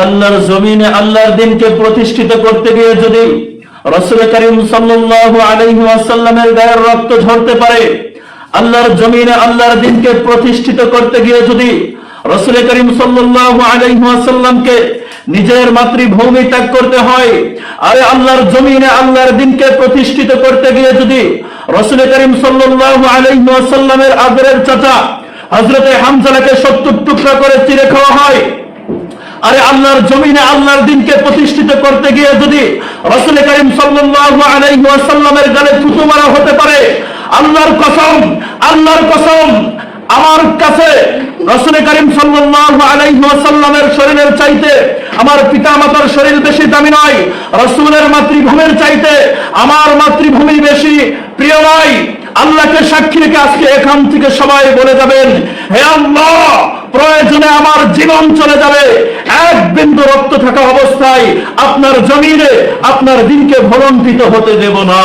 আল্লাহর জমিনে আল্লাহর দিনকে প্রতিষ্ঠিত করতে গিয়ে যদি রাসূল করিম সাল্লাল্লাহু আলাইহি ওয়াসাল্লামের গায়ের রক্ত ঝরতে পারে, আল্লাহর জমিনে আল্লাহর দিনকে প্রতিষ্ঠিত করতে গিয়ে যদি রাসূল করিম সাল্লাল্লাহু আলাইহি ওয়াসাল্লামকে নিজের মাতৃভূমি ত্যাগ করতে হয়, আরে আল্লাহর জমিনে আল্লাহর দিনকে প্রতিষ্ঠিত করতে গিয়ে যদি রাসূল করিম সাল্লাল্লাহু আলাইহি ওয়াসাল্লামের আদরের চাচা হযরতে হামজাকে 70 টুকরা করে চিরে খাওয়া হয়, আরে আল্লাহর জমিনে আল্লাহর দিনকে প্রতিষ্ঠিত করতে গিয়ে যদি রাসূল করিম সাল্লাল্লাহু আলাইহি ওয়াসাল্লামের গালে থুতু মারা হতে পারে, আল্লাহর কসম আমার কাছে রাসূল করিম সাল্লাল্লাহু আলাইহি ওয়াসাল্লামের শরীরের চাইতে আমার পিতামাতার শরীর বেশি দামি নয়, রাসূলের মাতৃভূমির চাইতে আমার মাতৃভূমি বেশি প্রিয় নয়। আল্লাহকে সাক্ষী রেখে আজকে এখান থেকে সবাই বলে যাবেন, হে আল্লাহ, প্রয়োজনে আমার জীবন চলে যাবে, এক বিন্দু রক্ত থাকা অবস্থায় আপনার জমিনে আপনার দিনকে ভলন্টিত হতে দেব না।